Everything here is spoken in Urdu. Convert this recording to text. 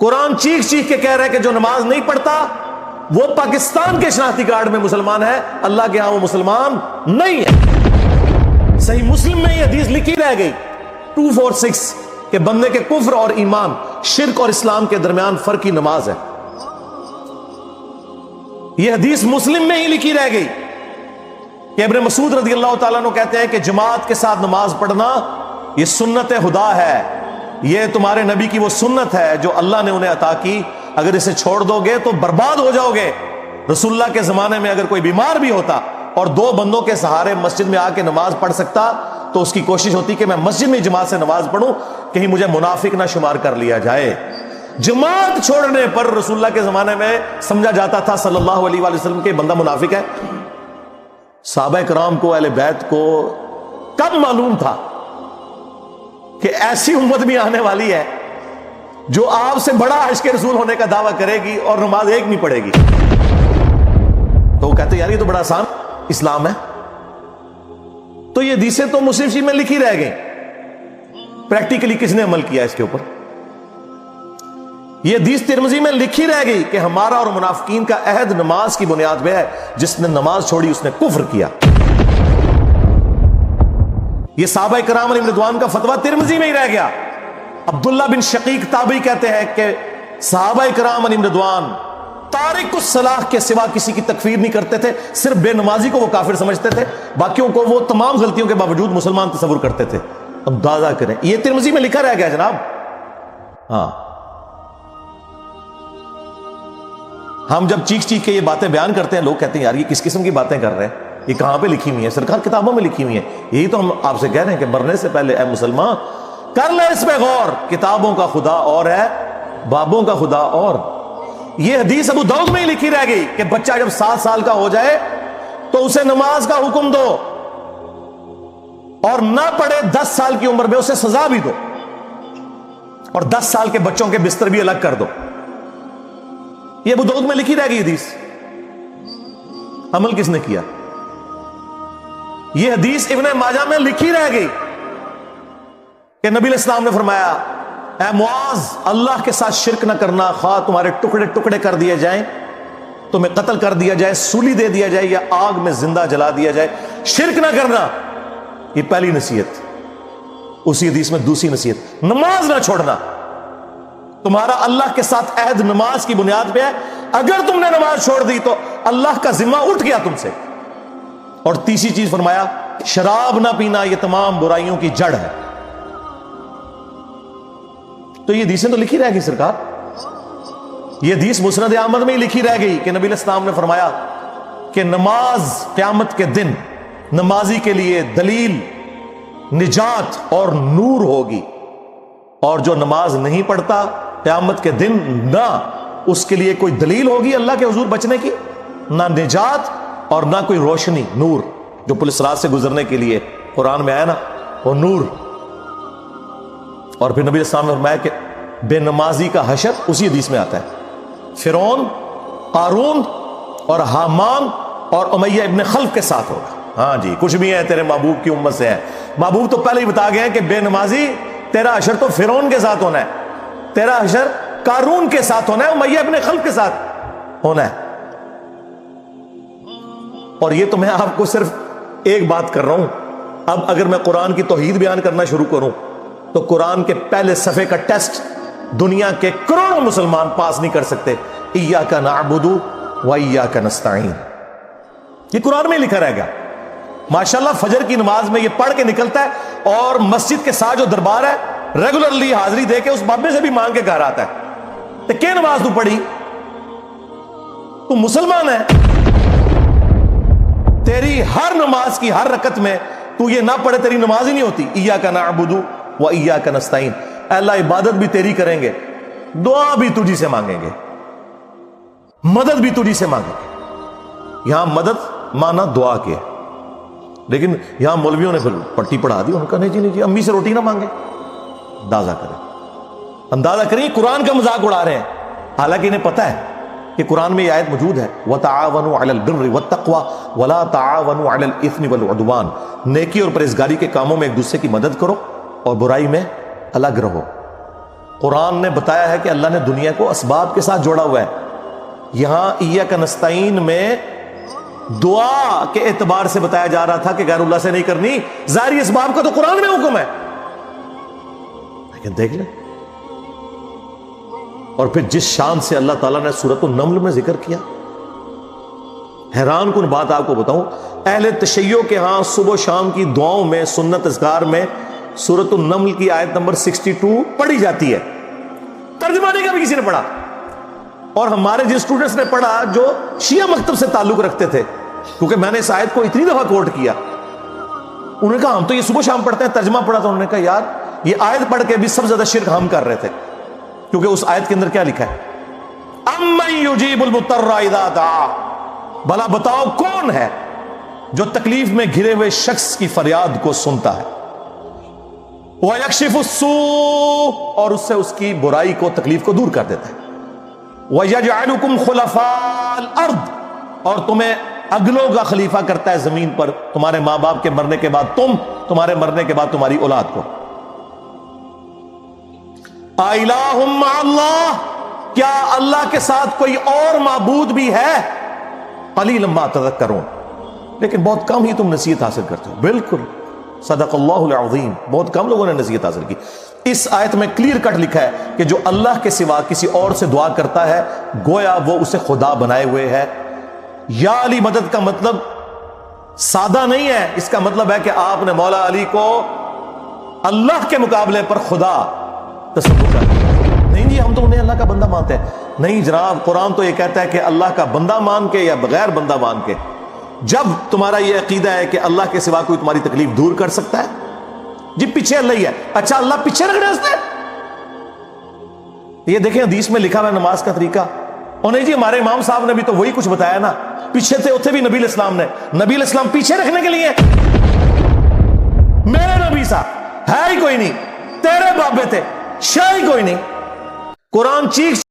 قرآن چیخ چیخ کے کہہ رہا ہے کہ جو نماز نہیں پڑھتا وہ پاکستان کے شناختی کارڈ میں مسلمان ہے، اللہ کے ہاں وہ مسلمان نہیں ہے۔ صحیح مسلم میں یہ حدیث لکھی رہ گئی 246 کہ بندے کے کفر اور ایمان، شرک اور اسلام کے درمیان فرق ہی نماز ہے۔ یہ حدیث مسلم میں ہی لکھی رہ گئی کہ ابن مسعود رضی اللہ تعالیٰ عنہ کہتے ہیں کہ جماعت کے ساتھ نماز پڑھنا یہ سنت خدا ہے، یہ تمہارے نبی کی وہ سنت ہے جو اللہ نے انہیں عطا کی، اگر اسے چھوڑ دو گے تو برباد ہو جاؤ گے۔ رسول اللہ کے زمانے میں اگر کوئی بیمار بھی ہوتا اور 2 بندوں کے سہارے مسجد میں آ کے نماز پڑھ سکتا تو اس کی کوشش ہوتی کہ میں مسجد میں جماعت سے نماز پڑھوں، کہیں مجھے منافق نہ شمار کر لیا جائے۔ جماعت چھوڑنے پر رسول اللہ کے زمانے میں سمجھا جاتا تھا صلی اللہ علیہ وآلہ وسلم کہ بندہ منافق ہے۔ صحابہ کرام کو، اہل بیت کو کب معلوم تھا کہ ایسی امت بھی آنے والی ہے جو آپ سے بڑا عشق رسول ہونے کا دعویٰ کرے گی اور نماز ایک نہیں پڑھے گی؟ تو وہ کہتے یار یہ تو بڑا آسان اسلام ہے۔ تو یہ حدیثیں تو مسلم شریف میں لکھی رہ گئی، پریکٹیکلی کس نے عمل کیا اس کے اوپر؟ یہ حدیث ترمذی میں لکھی رہ گئی کہ ہمارا اور منافقین کا عہد نماز کی بنیاد پہ ہے، جس نے نماز چھوڑی اس نے کفر کیا۔ یہ صحابہ کرام علیہم رضوان کا فتویٰ ترمذی میں ہی رہ گیا۔ عبداللہ بن شقیق تابعی کہتے ہیں کہ صحابہ کرام علیہم رضوان تارک الصلاح کے سوا کسی کی تکفیر نہیں کرتے تھے، صرف بے نمازی کو وہ کافر سمجھتے تھے، باقیوں کو وہ تمام غلطیوں کے باوجود مسلمان تصور کرتے تھے۔ اندازہ کریں، یہ ترمذی میں لکھا رہ گیا جناب۔ ہاں، ہم جب چیخ چیخ کے یہ باتیں بیان کرتے ہیں، لوگ کہتے ہیں یار یہ کس قسم کی باتیں کر رہے ہیں، یہ کہاں پہ لکھی ہوئی ہیں؟ سرکار کتابوں میں لکھی ہوئی ہیں۔ یہی تو ہم آپ سے کہہ رہے ہیں کہ مرنے سے پہلے اے مسلمان کر لے اس پہ غور، کتابوں کا خدا اور ہے، بابوں کا خدا اور۔ یہ حدیث ابو داؤد میں ہی لکھی رہ گئی کہ بچہ جب 7 سال کا ہو جائے تو اسے نماز کا حکم دو، اور نہ پڑھے 10 سال کی عمر میں اسے سزا بھی دو، اور 10 سال کے بچوں کے بستر بھی الگ کر دو۔ یہ ابو داؤد میں لکھی رہ گئی حدیث۔ عمل کس نے کیا؟ یہ حدیث ابن ماجہ میں لکھی رہ گئی کہ نبی علیہ السلام نے فرمایا اے معاذ، اللہ کے ساتھ شرک نہ کرنا، خواہ تمہارے ٹکڑے ٹکڑے کر دیے جائیں، تمہیں قتل کر دیا جائے، سولی دے دیا جائے، یا آگ میں زندہ جلا دیا جائے، شرک نہ کرنا۔ یہ پہلی نصیحت۔ اسی حدیث میں دوسری نصیحت، نماز نہ چھوڑنا۔ تمہارا اللہ کے ساتھ عہد نماز کی بنیاد پہ ہے، اگر تم نے نماز چھوڑ دی تو اللہ کا ذمہ اٹھ گیا تم سے۔ اور تیسری چیز فرمایا شراب نہ پینا، یہ تمام برائیوں کی جڑ ہے۔ تو یہ حدیثیں تو لکھی رہ گئی سرکار۔ یہ حدیث مسند احمد میں ہی لکھی رہ گئی کہ نبی علیہ السلام نے فرمایا کہ نماز قیامت کے دن نمازی کے لیے دلیل، نجات اور نور ہوگی، اور جو نماز نہیں پڑھتا قیامت کے دن نہ اس کے لیے کوئی دلیل ہوگی اللہ کے حضور بچنے کی، نہ نجات اور نہ کوئی روشنی، نور جو پولیس رات سے گزرنے کے لیے قرآن میں آیا نا، وہ نور۔ اور پھر نبی علیہ السلام نے فرمایا کہ بے نمازی کا حشر اسی حدیث میں آتا ہے، فرعون، قارون اور حامان اور امیہ ابن خلف کے ساتھ ہوگا۔ ہاں جی، کچھ بھی ہے تیرے محبوب کی امت سے ہے۔ محبوب تو پہلے ہی بتا گئے ہیں کہ بے نمازی تیرا حشر تو فرعون کے ساتھ ہونا ہے، تیرا حشر قارون کے ساتھ ہونا ہے، امیہ ابن خلف کے ساتھ ہونا ہے۔ اور یہ تو میں آپ کو صرف ایک بات کر رہا ہوں۔ اب اگر میں قرآن کی توحید بیان کرنا شروع کروں تو قرآن کے پہلے صفحے کا ٹیسٹ دنیا کے کروڑوں مسلمان پاس نہیں کر سکتے۔ ایاک نعبد و ایاک نستعین، یہ قرآن میں لکھا رہ گیا۔ ماشاءاللہ فجر کی نماز میں یہ پڑھ کے نکلتا ہے، اور مسجد کے ساتھ جو دربار ہے ریگولرلی حاضری دے کے اس بابے سے بھی مانگ کے گھر آتا ہے۔ تو کیا نماز تو پڑھی؟ تو مسلمان ہے، تیری ہر نماز کی ہر رکعت میں تو یہ نہ پڑھے تیری نماز ہی نہیں ہوتی۔ ایاک نعبد و ایاک نستعین، اے اللہ عبادت بھی تیری کریں گے، دعا بھی تجھی سے مانگیں گے، مدد بھی تجھی سے مانگیں گے۔ یہاں مدد مانا دعا کے، لیکن یہاں مولویوں نے پھر پٹی پڑھا دی، ان کا نہیں جی امی سے روٹی نہ مانگے۔ اندازہ کریں قرآن کا مذاق اڑا رہے ہیں، حالانکہ انہیں پتہ ہے کہ قرآن میں یہ آیت موجود ہے وَتَعَاوَنُوا عَلَى الْبِرِّ وَالتَّقْوَى وَلَا تَعَاوَنُوا عَلَى الْإِثْمِ وَالْعُدْوَانِ، نیکی اور پرہیزگاری کے کاموں میں ایک دوسرے کی مدد کرو اور برائی میں الگ رہو۔ قرآن نے بتایا ہے کہ اللہ نے دنیا کو اسباب کے ساتھ جوڑا ہوا ہے. یہاں ایاک نستعین میں دعا کے اعتبار سے بتایا جا رہا تھا کہ غیر اللہ سے نہیں کرنی. ظاہری اسباب کا تو قرآن میں حکم ہے, لیکن دیکھ لیں. اور پھر جس شان سے اللہ تعالیٰ نے سورۃ النمل میں ذکر کیا, حیران کن بات آپ کو بتاؤں, اہل تشیع کے ہاں صبح و شام کی دعاؤں میں, سنت اذکار میں سورۃ النمل کی آیت نمبر 62 پڑھی جاتی ہے. ترجمہ نہیں کبھی کسی نے پڑھا. اور ہمارے جن اسٹوڈنٹس نے پڑھا جو شیعہ مکتب سے تعلق رکھتے تھے, کیونکہ میں نے اس آیت کو اتنی دفعہ کوٹ کیا, انہوں نے کہا ہم تو یہ صبح شام پڑھتے ہیں, ترجمہ پڑھا تو انہوں نے کہا یار یہ آیت پڑھ کے بھی سب سے زیادہ شرک ہم کر رہے تھے, کیونکہ اس آیت کے اندر کیا لکھا ہے, امن یجیب المضطر اذا دعا, بھلا بتاؤ کون ہے جو تکلیف میں گھرے ہوئے شخص کی فریاد کو سنتا ہے, وَيَكْشِفُ السُّوءَ, اور اس سے اس کی برائی کو, تکلیف کو دور کر دیتا ہے, وَيَجْعَلُكُمْ خُلَفَاءَ الْأَرْضِ, اور تمہیں اگلوں کا خلیفہ کرتا ہے زمین پر, تمہارے ماں باپ کے مرنے کے بعد تم, تمہارے مرنے کے بعد تمہاری اولاد کو. اَإِلَٰهٌ مَّعَ اللَّهِ, کیا اللہ کے ساتھ کوئی اور معبود بھی ہے؟ قَلِيلًا مَّا تَذَكَّرُونَ, لیکن بہت کم ہی تم نصیحت حاصل کرتے ہو. بالکل صدق اللہ العظیم, بہت کم لوگوں نے نصیحت حاصل کی. اس آیت میں کلیئر کٹ لکھا ہے کہ جو اللہ کے سوا کسی اور سے دعا کرتا ہے گویا وہ اسے خدا بنائے ہوئے ہے. یا علی مدد کا مطلب سادہ نہیں ہے, اس کا مطلب ہے کہ آپ نے مولا علی کو اللہ کے مقابلے پر خدا تصور کر دیا. نہیں جی ہم تو انہیں اللہ کا بندہ مانتے ہیں. نہیں جناب, قرآن تو یہ کہتا ہے کہ اللہ کا بندہ مان کے یا بغیر بندہ مان کے. جب تمہارا یہ عقیدہ ہے کہ اللہ کے سوا کوئی تمہاری تکلیف دور کر سکتا ہے, جی پیچھے اللہ ہی ہے, اچھا اللہ پیچھے رکھ رہے ہیں. یہ دیکھیں حدیث میں لکھا ہوا ہے نماز کا طریقہ. اور نہیں جی ہمارے امام صاحب نے بھی تو وہی کچھ بتایا نا, پیچھے تھے اتنے بھی نبی علیہ السلام نے, نبی علیہ السلام پیچھے رکھنے کے لیے, میرے نبی صاحب ہے ہی کوئی نہیں, تیرے بابے تھے شاہ ہی کوئی نہیں. قرآن چیخ